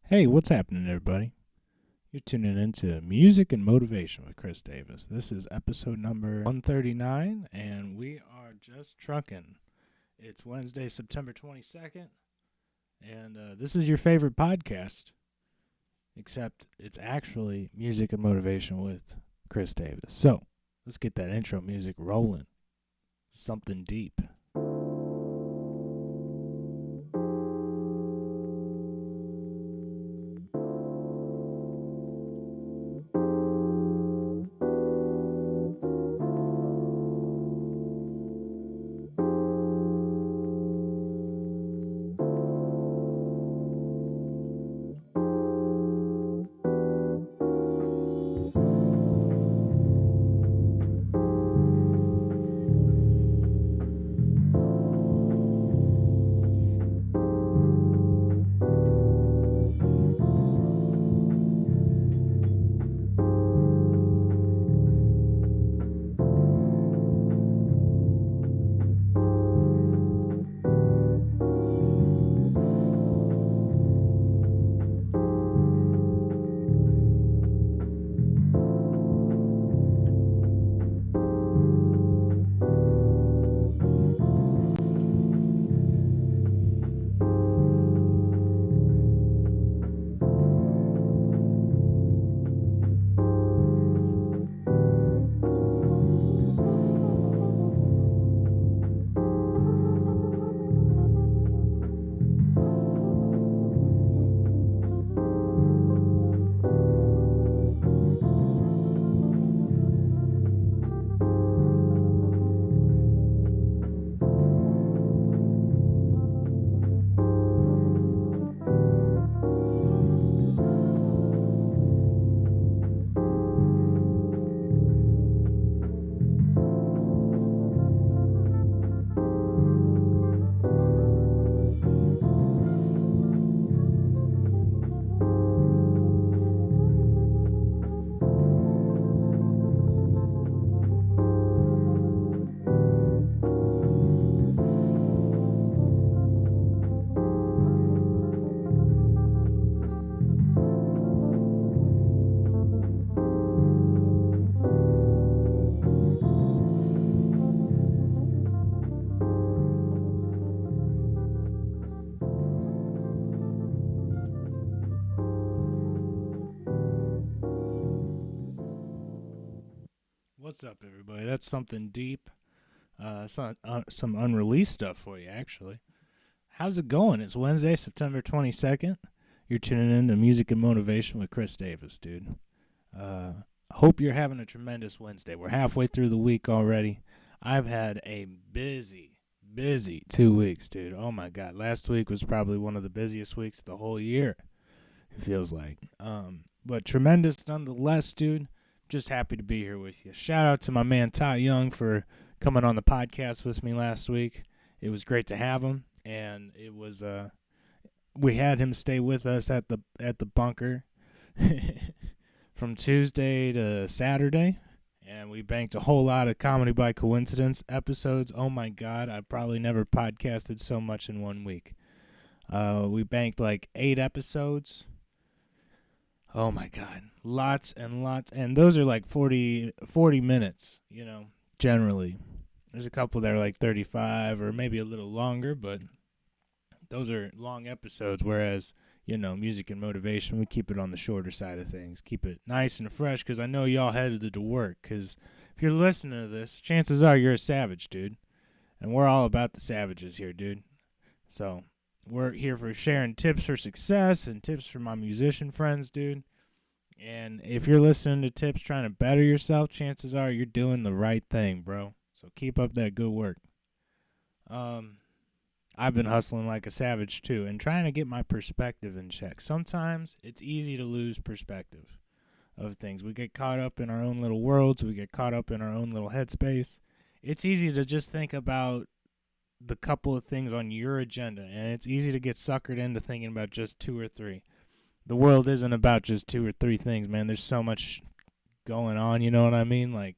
Hey, what's happening, everybody? You're tuning into Music and Motivation with Chris Davis. This is episode number 139, and we are just trucking. It's Wednesday, September 22nd, and this is your favorite podcast, except it's actually Music and Motivation with Chris Davis. So, let's get that intro music rolling. Something deep. What's up, everybody? That's something deep. Some unreleased stuff for you, actually. How's it going? It's Wednesday, September 22nd. You're tuning in to Music and Motivation with Chris Davis, dude. Uh, Hope you're having a tremendous Wednesday. We're halfway through the week already. I've had a busy 2 weeks, dude. Oh my God. Last week was probably one of the busiest weeks of the whole year, it feels like. But tremendous nonetheless, dude. Just happy to be here with you. Shout out to my man Ty Young for coming on the podcast with me last week. It was great to have him, and it was we had him stay with us at the bunker from Tuesday to Saturday, and we banked a whole lot of Comedy by Coincidence episodes. Oh my God, I probably never podcasted so much in 1 week. We banked like 8 episodes. Oh my God, lots and lots, and those are like 40 minutes, generally. There's a couple that are like 35 or maybe a little longer, but those are long episodes, whereas, music and motivation, we keep it on the shorter side of things. Keep it nice and fresh, because I know y'all headed to work, because if you're listening to this, chances are you're a savage, dude. And we're all about the savages here, dude. So we're here for sharing tips for success and tips for my musician friends, dude. And if you're listening to tips trying to better yourself, chances are you're doing the right thing, bro. So keep up that good work. I've been hustling like a savage too, and trying to get my perspective in check. Sometimes it's easy to lose perspective of things. We get caught up in our own little worlds. We get caught up in our own little headspace. It's easy to just think about the couple of things on your agenda, and it's easy to get suckered into thinking about just two or three. The world isn't about just two or three things, man. There's so much going on, you know what I mean? Like,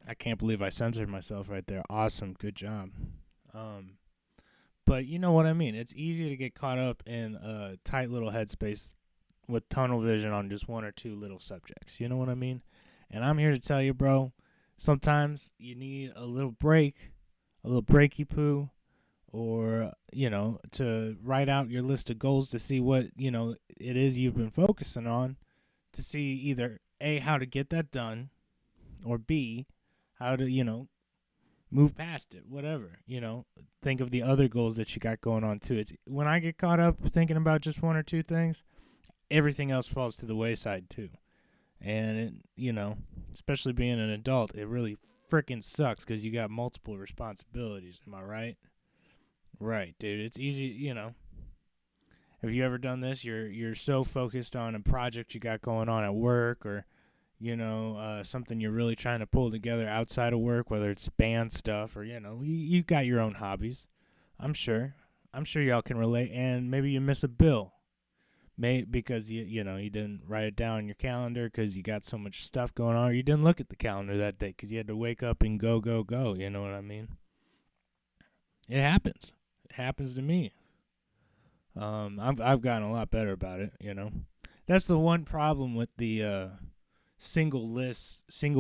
I can't believe I censored myself right there. Awesome, good job. Um, But you know what I mean. It's easy to get caught up in a tight little headspace with tunnel vision on just one or two little subjects. You know what I mean? And I'm here to tell you, bro, sometimes you need a little break, a little breaky poo, or, to write out your list of goals to see what, it is you've been focusing on, to see either A, how to get that done, or B, how to, move past it, whatever, think of the other goals that you got going on too. It's when I get caught up thinking about just one or two things, everything else falls to the wayside too. And it, especially being an adult, it really freaking sucks because you got multiple responsibilities. Am I right? Right, dude. It's easy, Have you ever done this? You're so focused on a project you got going on at work, or something you're really trying to pull together outside of work, whether it's band stuff or you got your own hobbies. I'm sure y'all can relate. And maybe you miss a bill, because you didn't write it down on your calendar because you got so much stuff going on, or you didn't look at the calendar that day because you had to wake up and go go go. You know what I mean? It happens. It happens to me. I've gotten a lot better about it. That's the one problem with the single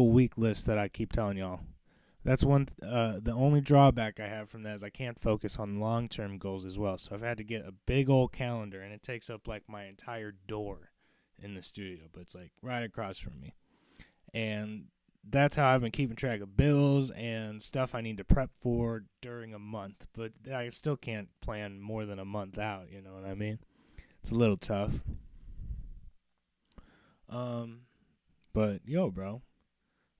week list that I keep telling y'all. That's the only drawback I have from that is I can't focus on long-term goals as well. So I've had to get a big old calendar, and it takes up like my entire door in the studio, but it's like right across from me. And that's how I've been keeping track of bills and stuff I need to prep for during a month. But I still can't plan more than a month out, you know what I mean? It's a little tough. But yo, bro,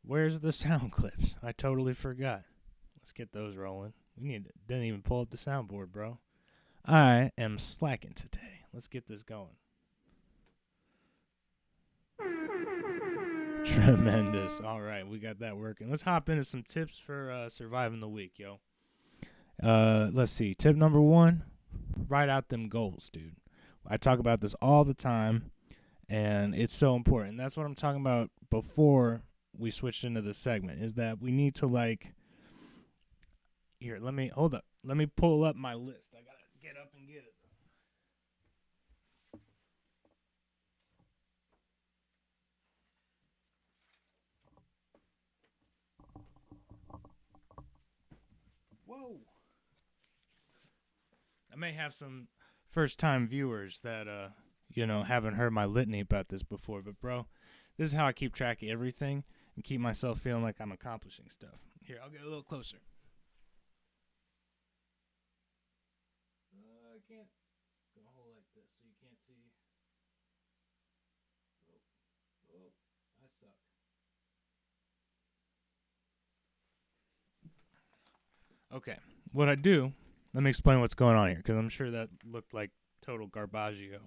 where's the sound clips? I totally forgot. Let's get those rolling. Didn't even pull up the soundboard, bro. I am slacking today. Let's get this going. Tremendous. All right, we got that working. Let's hop into some tips for surviving the week, yo. Let's see. Tip number 1, write out them goals, dude. I talk about this all the time, and it's so important. That's what I'm talking about before we switched into the segment, is that we need to, here, hold up. Let me pull up my list. I got to get up and get it. Whoa. I may have some first-time viewers that, haven't heard my litany about this before. But, bro, this is how I keep track of everything and keep myself feeling like I'm accomplishing stuff. Here, I'll get a little closer. I can't go hold like this so you can't see. Oh, I suck. Okay, what I do, let me explain what's going on here, because I'm sure that looked like total garbaggio.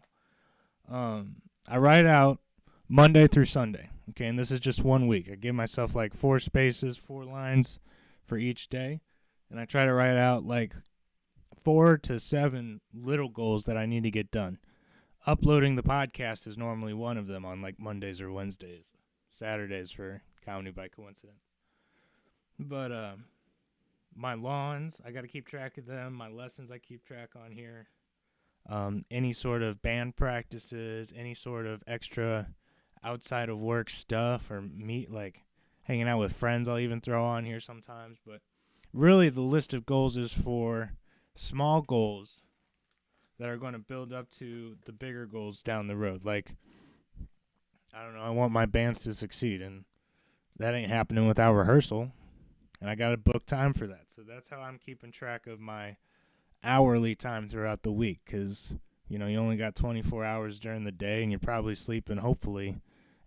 I write out Monday through Sunday, okay, and this is just 1 week. I give myself like 4 spaces, 4 lines for each day, and I try to write out like 4 to 7 little goals that I need to get done. Uploading the podcast is normally one of them on like Mondays or Wednesdays. Saturdays for Comedy by Coincidence. But my lawns, I got to keep track of them. My lessons, I keep track on here. Any sort of band practices, any sort of extra outside of work stuff, or like hanging out with friends, I'll even throw on here sometimes. But really, the list of goals is for small goals that are going to build up to the bigger goals down the road. Like, I don't know, I want my bands to succeed, and that ain't happening without rehearsal. And I got to book time for that. So that's how I'm keeping track of my hourly time throughout the week, because, you only got 24 hours during the day, and you're probably sleeping, hopefully,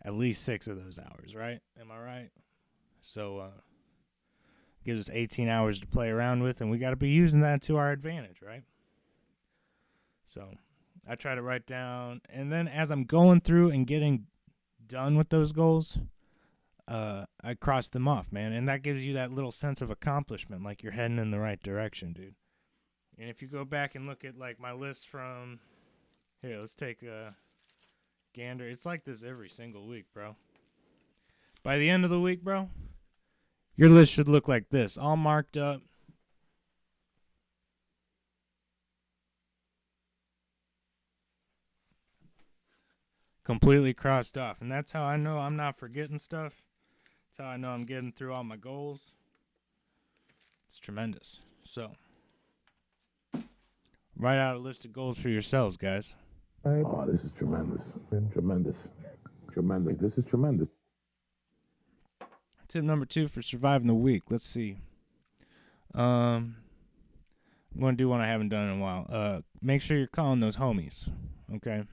at least 6 of those hours, right? Am I right? So, gives us 18 hours to play around with, and we got to be using that to our advantage, right? So I try to write down, and then as I'm going through and getting done with those goals, I cross them off, man. And that gives you that little sense of accomplishment, like you're heading in the right direction, dude. And if you go back and look at like my list from here, let's take a gander. It's like this every single week, bro. By the end of the week, bro, your list should look like this, all marked up. completely crossed off. And that's how I know I'm not forgetting stuff. That's how I know I'm getting through all my goals. It's tremendous. So, write out a list of goals for yourselves, guys. Oh, this is tremendous. Tremendous. Tremendous. This is tremendous. Tip number 2 for surviving the week. Let's see. I'm going to do one I haven't done in a while. Make sure you're calling those homies, okay?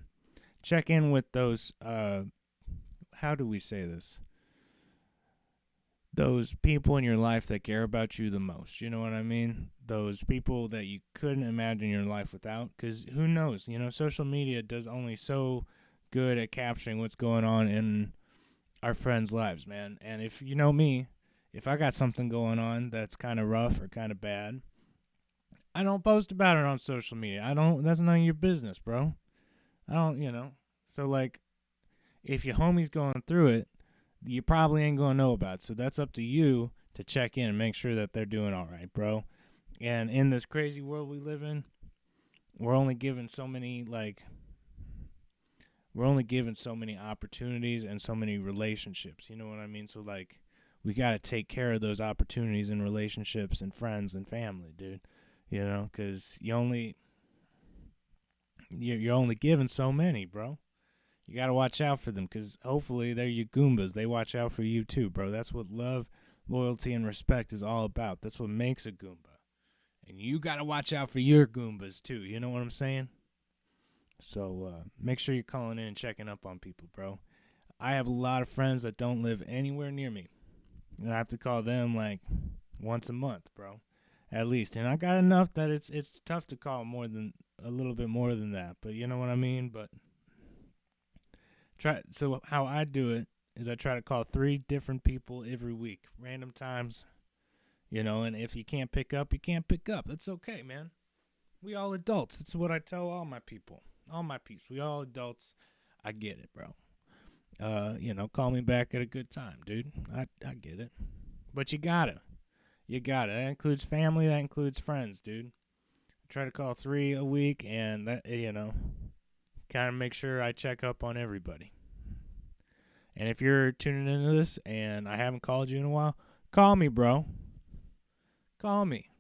Check in with those, how do we say this? Those people in your life that care about you the most. You know what I mean? Those people that you couldn't imagine your life without. Because who knows? Social media does only so good at capturing what's going on in our friends' lives, man. And if you know me, if I got something going on that's kind of rough or kind of bad, I don't post about it on social media. That's none of your business, bro. I don't. So, like, if your homie's going through it, you probably ain't going to know about it. So that's up to you to check in and make sure that they're doing all right, bro. And in this crazy world we live in, we're only given so many opportunities and so many relationships. You know what I mean? So, like, we got to take care of those opportunities and relationships and friends and family, dude. Because you're only given so many, bro. You got to watch out for them because hopefully they're your Goombas. They watch out for you too, bro. That's what love, loyalty, and respect is all about. That's what makes a Goomba. And you got to watch out for your Goombas too. You know what I'm saying? So make sure you're calling in and checking up on people, bro. I have a lot of friends that don't live anywhere near me. And I have to call them like once a month, bro. At least. And I got enough that it's tough to call a little bit more than that. But you know what I mean? But so how I do it is I try to call 3 different people every week, random times, and if you can't pick up, you can't pick up. That's okay, man. We all adults. That's what I tell all my people, all my peeps. We all adults. I get it, bro. Call me back at a good time, dude. I get it. But you gotta. That includes family, that includes friends, dude. I try to call 3 a week, and that, kind of make sure I check up on everybody. And if you're tuning into this and I haven't called you in a while, call me, bro. Call me.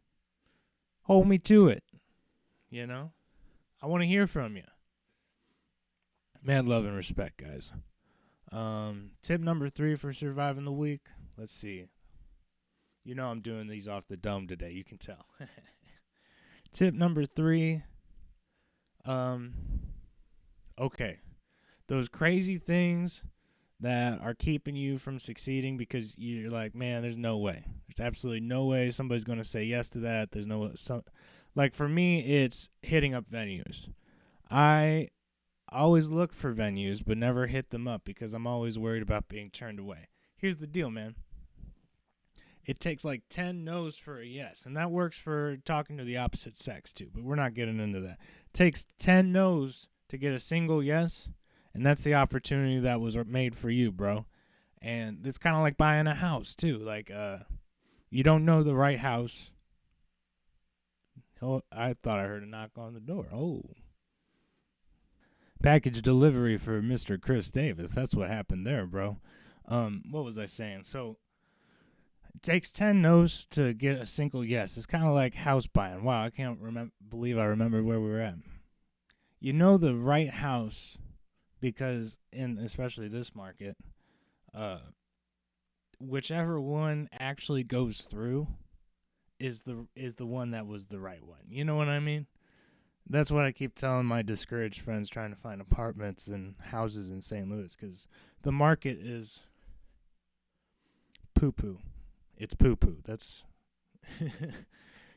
Hold me to it. I want to hear from you. Mad love and respect, guys. Tip number 3 for surviving the week. Let's see. I'm doing these off the dome today. You can tell. Tip number 3. Okay. Those crazy things that are keeping you from succeeding because you're like, man, there's no way. There's absolutely no way somebody's going to say yes to that. There's no like for me, it's hitting up venues. I always look for venues but never hit them up because I'm always worried about being turned away. Here's the deal, man. It takes like 10 no's for a yes, and that works for talking to the opposite sex too, but we're not getting into that. It takes 10 no's to get a single yes, and that's the opportunity that was made for you, bro. And it's kind of like buying a house too. Like, you don't know the right house. Oh, I thought I heard a knock on the door. Oh. Package delivery for Mr. Chris Davis. That's what happened there, bro. What was I saying? So, it takes 10 no's to get a single yes. It's kind of like house buying. Wow, I can't believe I remembered where we were at. You know the right house because in especially this market, whichever one actually goes through is the one that was the right one. You know what I mean? That's what I keep telling my discouraged friends trying to find apartments and houses in St. Louis because the market is poo-poo. It's poo-poo. That's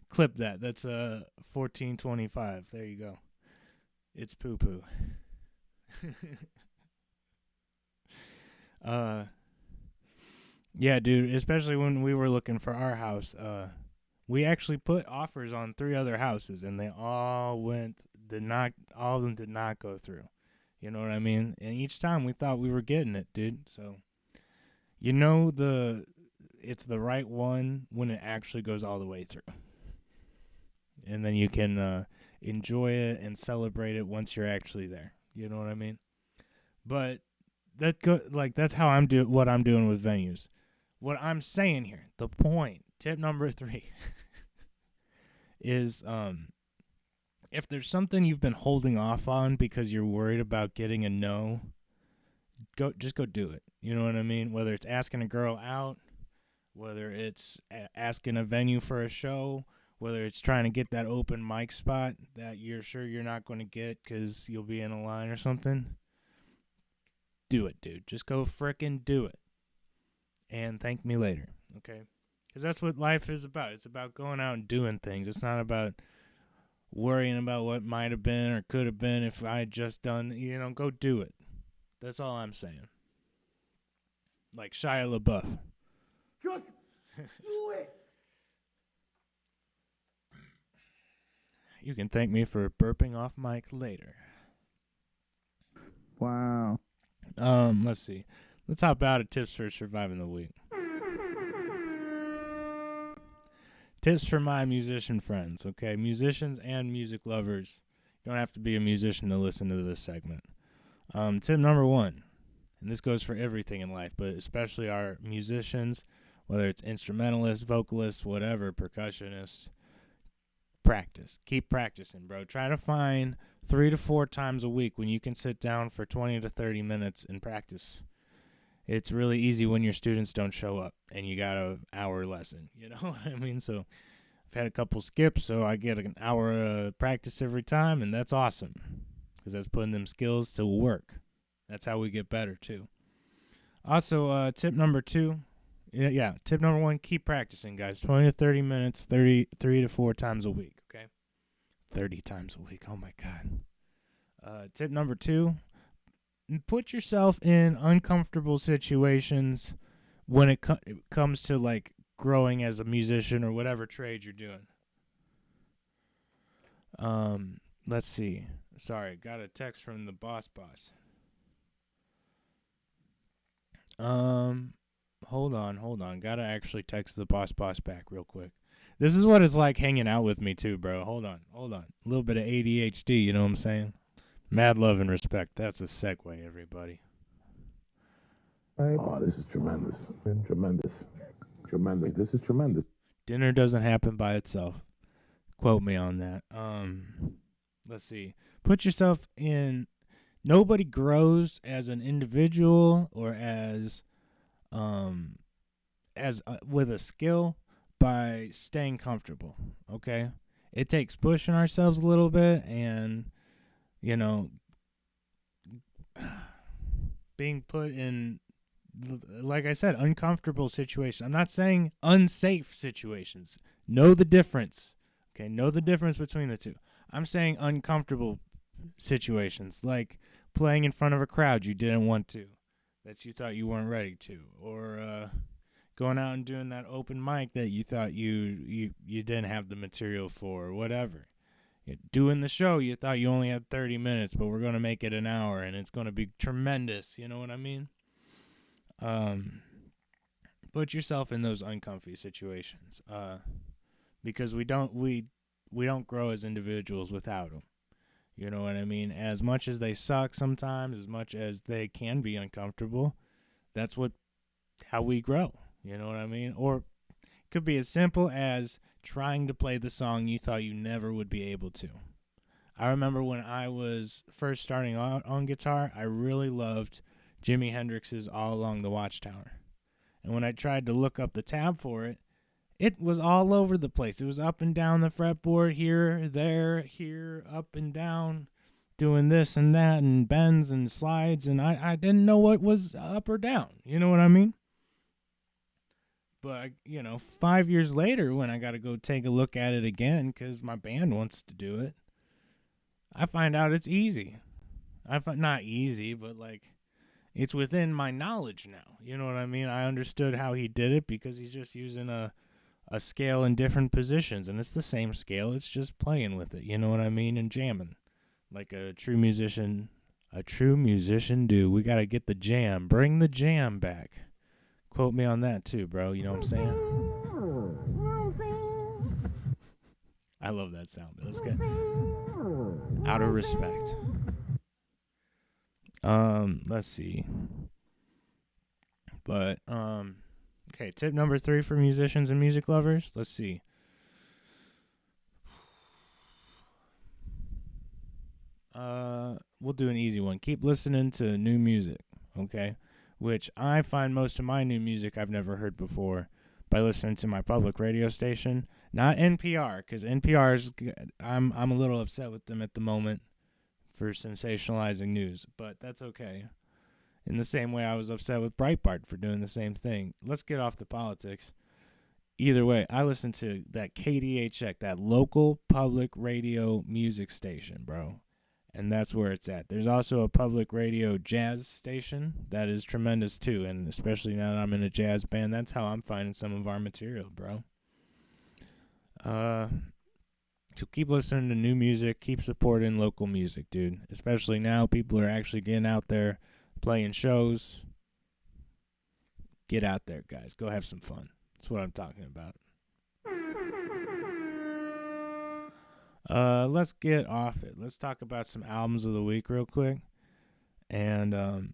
clip that. That's 1425. There you go. It's poo-poo. Yeah, dude, especially when we were looking for our house, we actually put offers on 3 other houses and they all of them did not go through. You know what I mean? And each time we thought we were getting it, dude. So it's the right one when it actually goes all the way through. And then you can enjoy it and celebrate it once you're actually there. You know what I mean? But that's how what I'm doing with venues. What I'm saying here, the point, tip number 3 is if there's something you've been holding off on because you're worried about getting a no, just go do it. You know what I mean? Whether it's asking a girl out, whether it's asking a venue for a show, whether it's trying to get that open mic spot that you're sure you're not going to get because you'll be in a line or something, do it, dude. Just go frickin' do it. And thank me later, okay? Because that's what life is about. It's about going out and doing things. It's not about worrying about what might have been or could have been if I had just done, go do it. That's all I'm saying. Like Shia LaBeouf. Just do it. You can thank me for burping off mic later. Wow. Let's see. Let's hop out of tips for surviving the week. Tips for my musician friends, okay? Musicians and music lovers. You don't have to be a musician to listen to this segment. Tip number 1, and this goes for everything in life, but especially our musicians, whether it's instrumentalists, vocalists, whatever, percussionists, practice. Keep practicing, bro. Try to find 3 to 4 times a week when you can sit down for 20 to 30 minutes and practice. It's really easy when your students don't show up and you got an hour lesson. You know what I mean? So I've had a couple skips, so I get an hour of practice every time, and that's awesome because that's putting them skills to work. That's how we get better, too. Also, tip number 2. Yeah, tip number 1, keep practicing, guys. 20 to 30 minutes, 3 to 4 times a week, okay? 30 times a week, oh my God. Tip number 2, put yourself in uncomfortable situations when it comes to, like, growing as a musician or whatever trade you're doing. Let's see. Sorry, got a text from the boss. Hold on. Gotta actually text the boss back real quick. This is what it's like hanging out with me too, bro. Hold on. A little bit of ADHD, you know what I'm saying? Mad love and respect. That's a segue, everybody. Oh, this is tremendous. Tremendous. This is tremendous. Dinner doesn't happen by itself. Quote me on that. Let's see. Put yourself in. Nobody grows as an individual or as with a skill by staying comfortable. Okay, it takes pushing ourselves a little bit and being put in, like I said, uncomfortable situations. I'm not saying unsafe situations. Know the difference. Okay, know the difference between the two. I'm saying uncomfortable situations, like playing in front of a crowd you didn't want to, that you thought you weren't ready to, or going out and doing that open mic that you thought you didn't have the material for, or whatever. Doing the show you thought you only had 30 minutes, but we're going to make it an hour, and it's going to be tremendous. You know what I mean? Put yourself in those uncomfy situations, because we don't grow as individuals without them. You know what I mean? As much as they suck sometimes, as much as they can be uncomfortable, that's how we grow. You know what I mean? Or it could be as simple as trying to play the song you thought you never would be able to. I remember when I was first starting out on guitar, I really loved Jimi Hendrix's All Along the Watchtower. And when I tried to look up the tab for it, it was all over the place. It was up and down the fretboard, here, there, here, up and down, doing this and that, and bends and slides, and I didn't know what was up or down. You know what I mean? But, 5 years later, when I got to go take a look at it again because my band wants to do it, I find out it's easy. Not easy, but, it's within my knowledge now. You know what I mean? I understood how he did it because he's just using a scale in different positions, and it's the same scale. It's just playing with it, you know what I mean, and jamming like a true musician do. We got to get the jam. Bring the jam back. Quote me on that too, bro. You know what I'm saying? I love that sound. Let's get out of respect. Let's see. But okay, tip number 3 for musicians and music lovers. Let's see. We'll do an easy one. Keep listening to new music, okay? Which I find most of my new music I've never heard before by listening to my public radio station, not NPR, because NPR's I'm a little upset with them at the moment for sensationalizing news, but that's okay. In the same way I was upset with Breitbart for doing the same thing. Let's get off the politics. Either way, I listen to that KDHX, that local public radio music station, bro. And that's where it's at. There's also a public radio jazz station that is tremendous too, and especially now that I'm in a jazz band, that's how I'm finding some of our material, bro. So keep listening to new music, keep supporting local music, dude. Especially now, people are actually getting out there, playing shows. Get out there, guys. Go have some fun. That's what I'm talking about. Let's get off it. Let's talk about some albums of the week real quick. And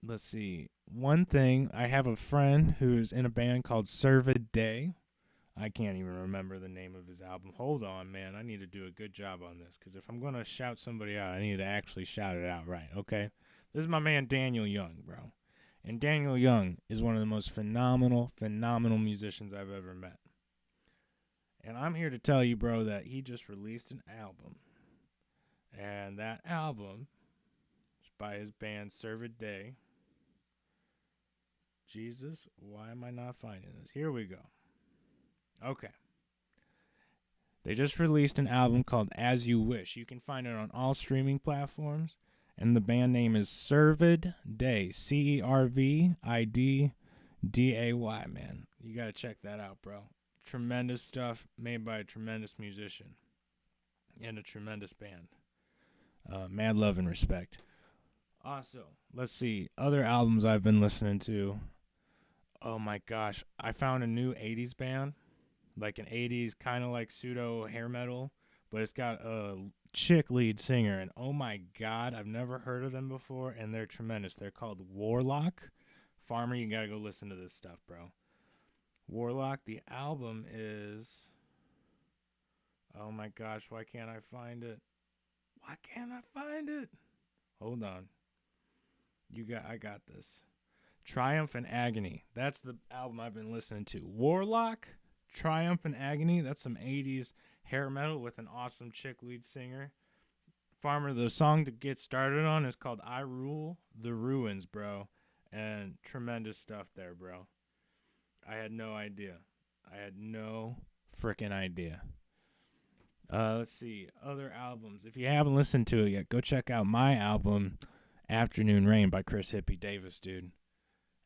let's see. One thing, I have a friend who's in a band called Servid Day. I can't even remember the name of his album. Hold on, man. I need to do a good job on this, because if I'm going to shout somebody out, I need to actually shout it out right, okay? This is my man Daniel Young, bro. And Daniel Young is one of the most phenomenal musicians I've ever met. And I'm here to tell you, bro, that he just released an album. And that album is by his band Servid Day. Jesus, why am I not finding this? Here we go. Okay. They just released an album called As You Wish. You can find it on all streaming platforms. And the band name is Servid Day. Cervidday, man. You got to check that out, bro. Tremendous stuff made by a tremendous musician and a tremendous band. Mad love and respect. Also, let's see. Other albums I've been listening to. Oh my gosh. I found a new 80s band. Like an 80s kind of like pseudo hair metal. But it's got a chick lead singer. And oh my God, I've never heard of them before. And they're tremendous. They're called Warlock. Farmer, you got to go listen to this stuff, bro. Warlock, the album is, oh my gosh, why can't I find it? Why can't I find it? Hold on. I got this. Triumph and Agony. That's the album I've been listening to. Warlock, Triumph and Agony. That's some 80s hair metal with an awesome chick lead singer. Farmer, the song to get started on is called I Rule the Ruins, bro. And tremendous stuff there, bro. I had no idea. I had no freaking idea. Let's see. Other albums. If you haven't listened to it yet, go check out my album, Afternoon Rain by Chris Hippie Davis, dude.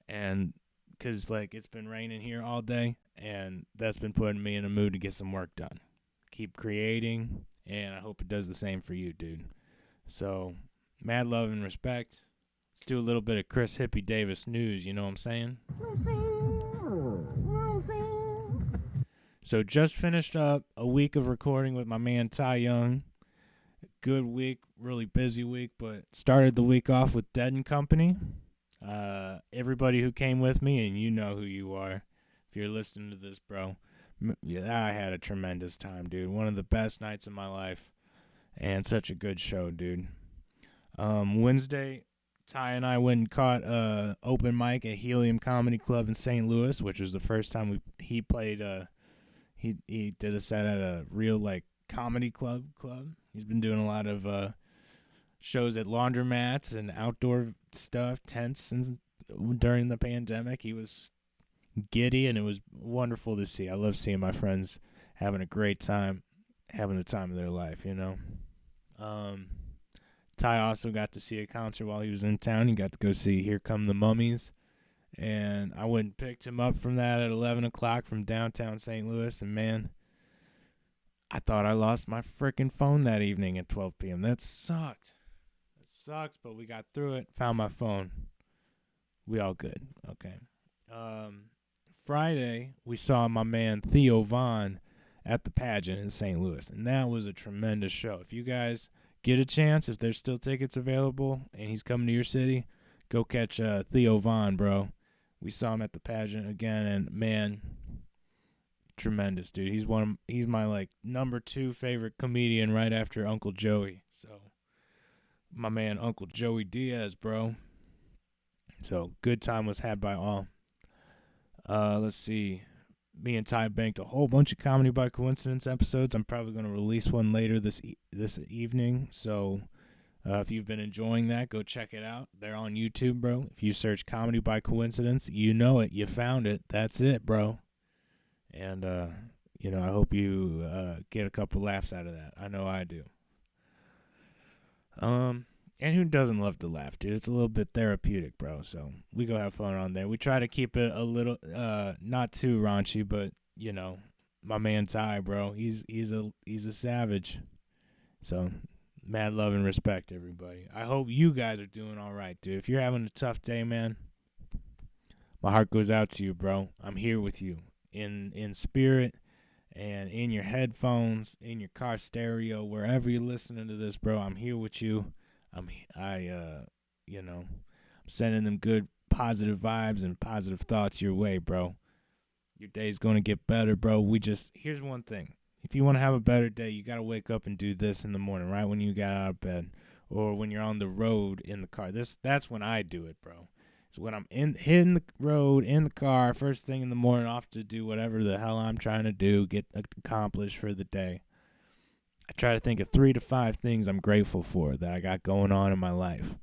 And because, like, it's been raining here all day, and that's been putting me in a mood to get some work done. Keep creating, and I hope it does the same for you, dude. So, mad love and respect. Let's do a little bit of Chris Hippie Davis news, you know what I'm saying? So just finished up a week of recording with my man Ty Young. Good week, really busy week, but started the week off with Dead and Company. Everybody who came with me, and you know who you are if you're listening to this, bro. Yeah, I had a tremendous time, dude. One of the best nights of my life, and such a good show, dude. Wednesday, Ty and I went and caught open mic at Helium Comedy Club in St. Louis, which was the first time he played. He did a set at a real like comedy club. He's been doing a lot of shows at laundromats and outdoor stuff, tents, since during the pandemic. He was giddy, and it was wonderful to see. I love seeing my friends having a great time, having the time of their life, you know. Ty also got to see a concert while he was in town. He got to go see Here Come the Mummies. And I went and picked him up from that at 11 o'clock from downtown St. Louis. And, man, I thought I lost my freaking phone that evening at 12 p.m. That sucked. It sucked, but we got through it. Found my phone. We all good. Okay. Friday, we saw my man Theo Vaughn at the pageant in St. Louis. And that was a tremendous show. If you guys get a chance, if there's still tickets available and he's coming to your city, go catch Theo Von, bro. We saw him at the pageant again, and man, tremendous, dude. He's my like number 2 favorite comedian right after Uncle Joey. So my man Uncle Joey Diaz, bro. So good time was had by all. Let's see. Me and Ty banked a whole bunch of Comedy by Coincidence episodes. I'm probably going to release one later this evening. So if you've been enjoying that, go check it out. They're on YouTube, bro. If you search Comedy by Coincidence, you know it. You found it. That's it, bro. And, I hope you get a couple laughs out of that. I know I do. And who doesn't love to laugh, dude? It's a little bit therapeutic, bro. So we go have fun on there. We try to keep it a little, not too raunchy, but my man Ty, bro. He's a savage. So mad love and respect, everybody. I hope you guys are doing all right, dude. If you're having a tough day, man, my heart goes out to you, bro. I'm here with you in spirit and in your headphones, in your car stereo, wherever you're listening to this, bro. I'm here with you. I'm sending them good positive vibes and positive thoughts your way, bro. Your day's going to get better, bro. Here's one thing. If you want to have a better day, you got to wake up and do this in the morning, right when you got out of bed, or when you're on the road in the car. That's when I do it, bro. It's when I'm hitting the road in the car first thing in the morning, off to do whatever the hell I'm trying to do, get accomplished for the day. I try to think of 3 to 5 things I'm grateful for that I got going on in my life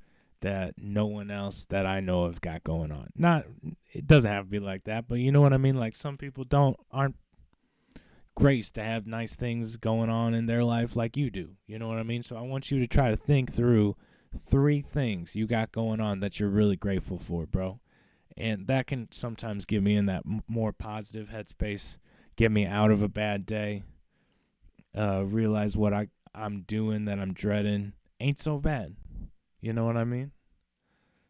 that no one else that I know of got going on. It doesn't have to be like that, but you know what I mean? Like some people aren't graced to have nice things going on in their life like you do. You know what I mean? So I want you to try to think through 3 things you got going on that you're really grateful for, bro. And that can sometimes get me in that more positive headspace, get me out of a bad day. Realize what I'm doing that I'm dreading ain't so bad. You know what I mean?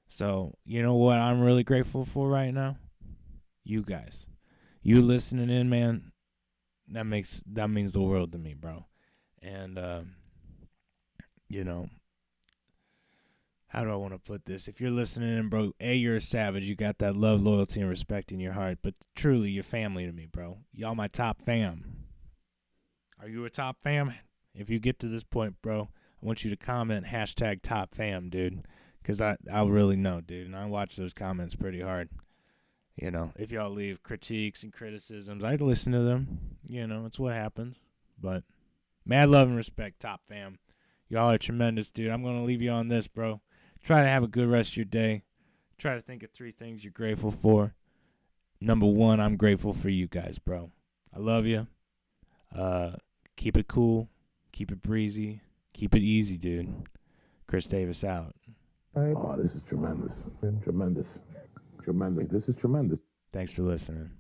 So, you know what I'm really grateful for right now? You guys. You listening in, man, that means the world to me, bro. And, how do I want to put this? If you're listening in, bro, you're a savage. You got that love, loyalty, and respect in your heart. But truly, you're family to me, bro. Y'all my top fam. Are you a top fam? If you get to this point, bro, I want you to comment #top fam, dude. Because I'll really know, dude. And I watch those comments pretty hard. If y'all leave critiques and criticisms, I'd listen to them. It's what happens. But mad love and respect, top fam. Y'all are tremendous, dude. I'm going to leave you on this, bro. Try to have a good rest of your day. Try to think of 3 things you're grateful for. Number 1, I'm grateful for you guys, bro. I love you. Keep it cool. Keep it breezy. Keep it easy, dude. Chris Davis out. Oh, this is tremendous. Tremendous. Tremendous. This is tremendous. Thanks for listening.